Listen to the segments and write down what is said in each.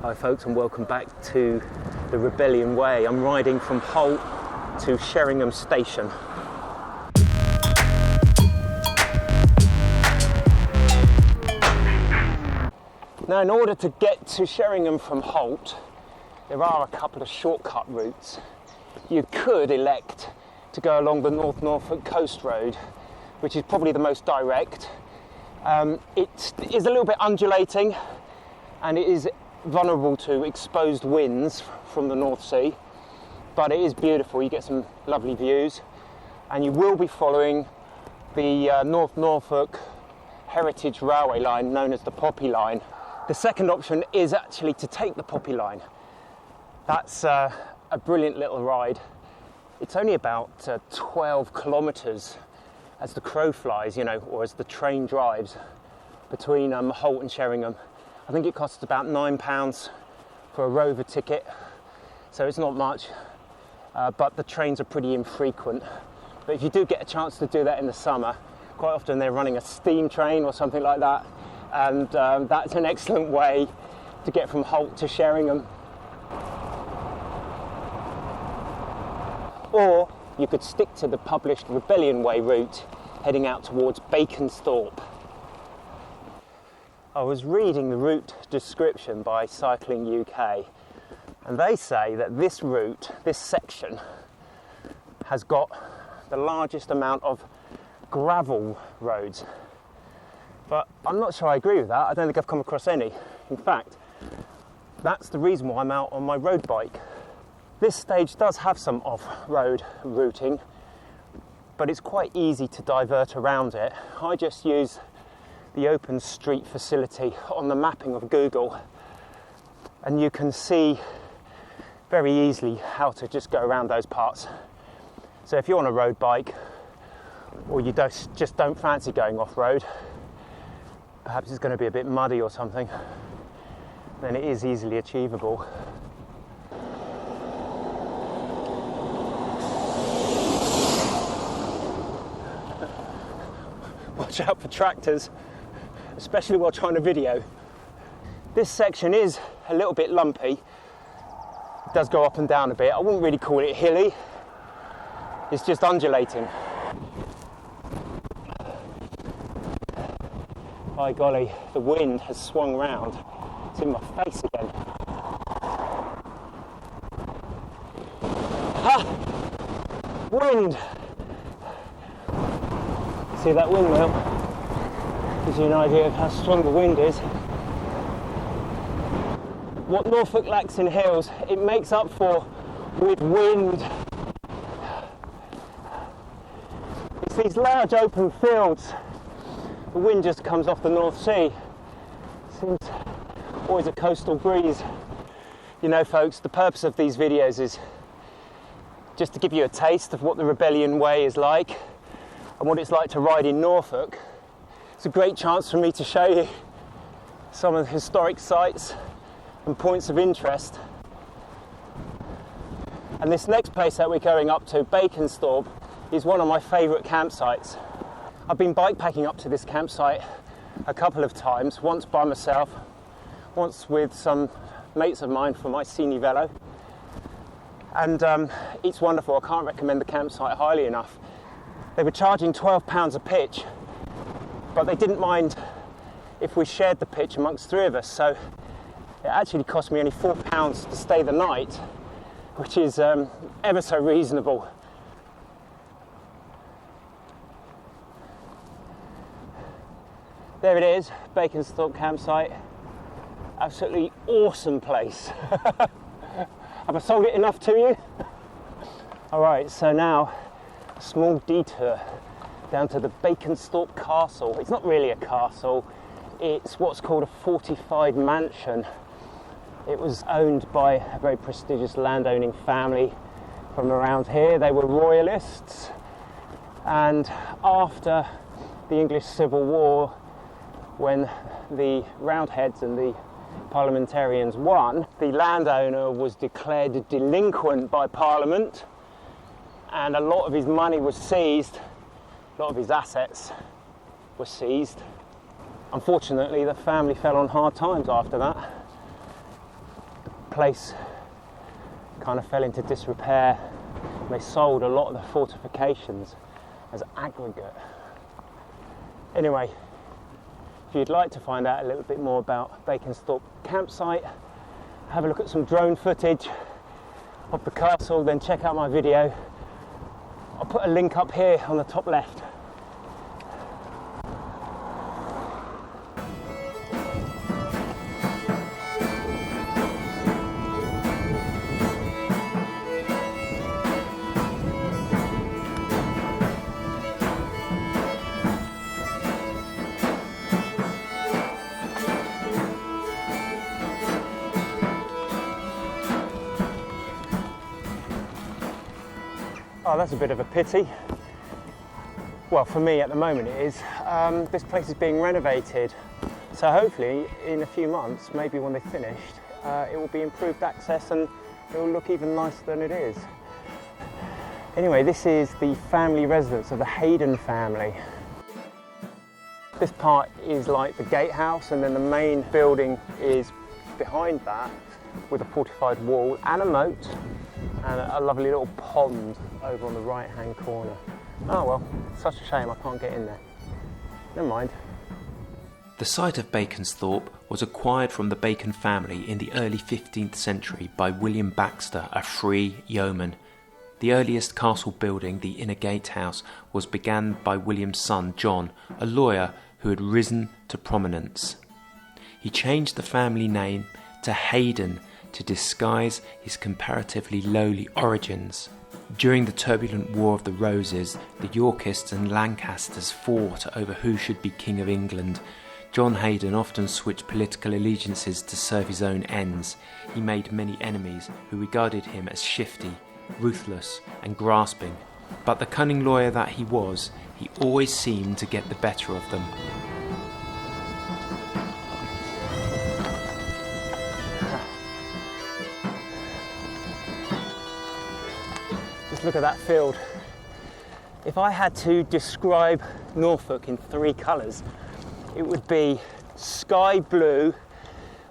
Hi folks, and welcome back to the Rebellion Way. I'm riding from Holt to Sheringham Station. Now, in order to get to Sheringham from Holt, there are a couple of shortcut routes. You could elect to go along the North Norfolk Coast Road, which is probably the most direct. It is a little bit undulating and it is vulnerable to exposed winds from the North Sea, but it is beautiful. You get some lovely views, and you will be following the North Norfolk Heritage Railway line, known as the Poppy Line. The second option is actually to take the Poppy Line. That's a brilliant little ride. It's only about 12 kilometres as the crow flies, or as the train drives between Holt and Sheringham. I think it costs about £9 for a Rover ticket, so it's not much, but the trains are pretty infrequent. But if you do get a chance to do that in the summer, quite often they're running a steam train or something like that, and that's an excellent way to get from Holt to Sheringham. Or you could stick to the published Rebellion Way route, heading out towards BACONSTHORPE. I was reading the route description by Cycling UK, and they say that this route, this section, has got the largest amount of gravel roads. But I'm not sure I agree with that. I don't think I've come across any. In fact, that's the reason why I'm out on my road bike. This stage does have some off-road routing, but it's quite easy to divert around it. I just use the open street facility on the mapping of Google, and you can see very easily how to just go around those parts. So if you're on a road bike, or you just don't fancy going off-road, perhaps it's going to be a bit muddy or something, then it is easily achievable. Watch out for tractors, especially while trying to video. This section is a little bit lumpy. It does go up and down a bit. I wouldn't really call it hilly. It's just undulating. By golly, the wind has swung round. It's in my face again. Ah! Wind! See that windmill? Gives you an idea of how strong the wind is. What Norfolk lacks in hills, it makes up for with wind. It's these large open fields. The wind just comes off the North Sea. Seems always a coastal breeze. Folks, the purpose of these videos is just to give you a taste of what the Rebellion Way is like and what it's like to ride in Norfolk. It's a great chance for me to show you some of the historic sites and points of interest. And this next place that we're going up to, BACONSTHORPE, is one of my favourite campsites. I've been bikepacking up to this campsite a couple of times, once by myself, once with some mates of mine from my Cine Velo. And it's wonderful. I can't recommend the campsite highly enough. They were charging £12 a pitch, but they didn't mind if we shared the pitch amongst three of us, so it actually cost me only £4 to stay the night, which is ever so reasonable. There it is, BACONSTHORPE campsite. Absolutely awesome place. Have I sold it enough to you? Alright, so now a small detour down to the BACONSTHORPE Castle. It's not really a castle, it's what's called a fortified mansion. It was owned by a very prestigious landowning family from around here. They were royalists, and after the English Civil War, when the Roundheads and the parliamentarians won, the landowner was declared delinquent by Parliament, and a lot of his money was seized, a lot of his assets were seized. Unfortunately, the family fell on hard times after that, place kind of fell into disrepair. They sold a lot of the fortifications as aggregate. Anyway, if you'd like to find out a little bit more about BACONSTHORPE campsite, have a look at some drone footage of the castle, then check out my video. I'll put a link up here on the top left. Oh, that's a bit of a pity. Well, for me at the moment it is. This place is being renovated, so hopefully in a few months, maybe when they're finished, it will be improved access and it will look even nicer than it is. Anyway, this is the family residence of the Hayden family. This part is like the gatehouse, and then the main building is behind that with a fortified wall and a moat and a lovely little pond over on the right hand corner. Oh well, such a shame I can't get in there. Never mind. The site of BACONSTHORPE was acquired from the Bacon family in the early 15th century by William Baxter, a free yeoman. The earliest castle building, the inner gatehouse, was begun by William's son John, a lawyer who had risen to prominence. He changed the family name to Hayden to disguise his comparatively lowly origins. During the turbulent War of the Roses, the Yorkists and Lancasters fought over who should be King of England. John Hayden often switched political allegiances to serve his own ends. He made many enemies who regarded him as shifty, ruthless and grasping. But the cunning lawyer that he was, he always seemed to get the better of them. Just look at that field. If I had to describe Norfolk in 3 colours, it would be sky blue,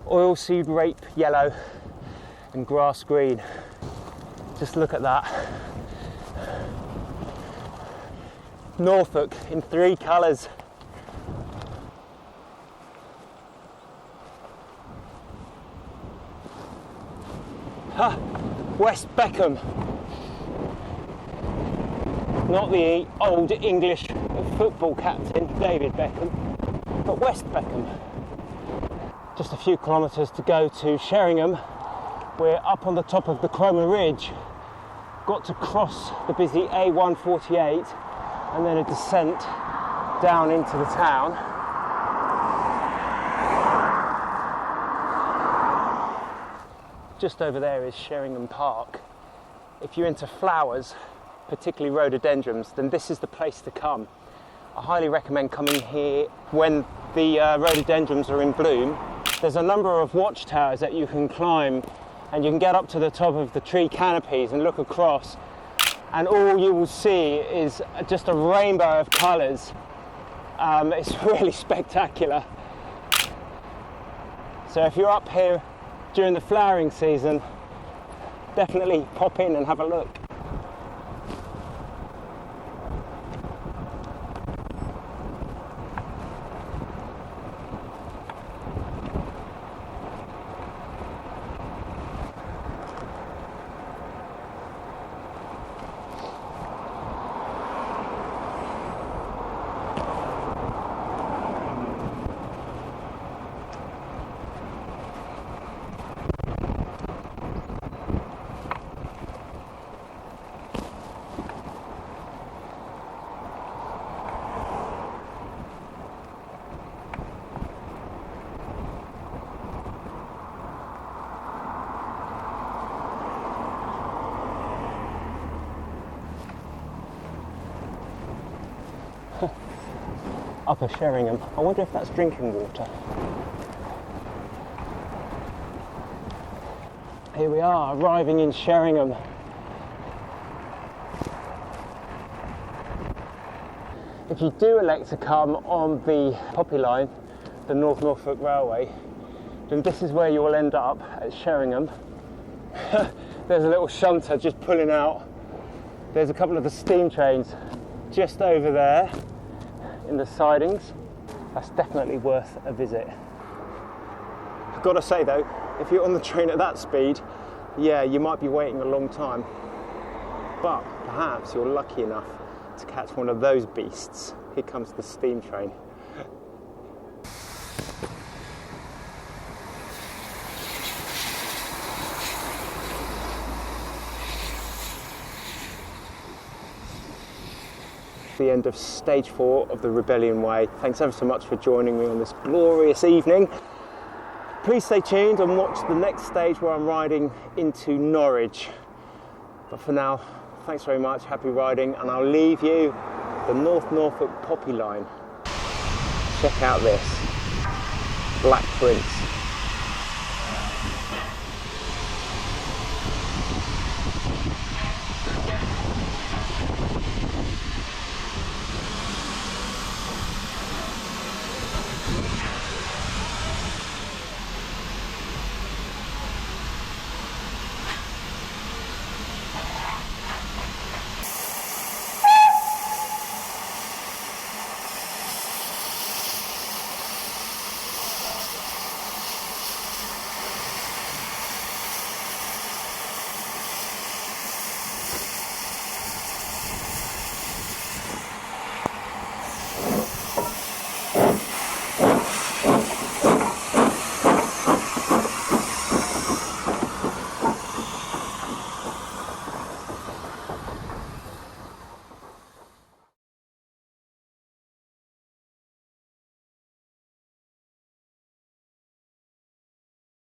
oilseed rape yellow and grass green. Just look at that. Norfolk in 3 colours. Ha! West Beckham. Not the old English football captain, David Beckham, but West Beckham. Just a few kilometres to go to Sheringham. We're up on the top of the Cromer Ridge. Got to cross the busy A148 and then a descent down into the town. Just over there is Sheringham Park. If you're into flowers, particularly rhododendrons, then this is the place to come. I highly recommend coming here when the rhododendrons are in bloom. There's a number of watchtowers that you can climb, and you can get up to the top of the tree canopies and look across, and all you will see is just a rainbow of colours. It's really spectacular. So if you're up here during the flowering season, definitely pop in and have a look. Upper Sheringham. I wonder if that's drinking water. Here we are, arriving in Sheringham. If you do elect to come on the Poppy Line, the North Norfolk Railway, then this is where you will end up, at Sheringham. There's a little shunter just pulling out. There's a couple of the steam trains just over there in the sidings. That's definitely worth a visit. I've got to say though, if you're on the train at that speed, yeah, you might be waiting a long time. But perhaps you're lucky enough to catch one of those beasts. Here comes the steam train. The end of stage 4 of the Rebellion Way. Thanks ever so much for joining me on this glorious evening. Please stay tuned and watch the next stage where I'm riding into Norwich. But for now, thanks very much, happy riding, and I'll leave you the North Norfolk poppy line. Check out this, Black Prince.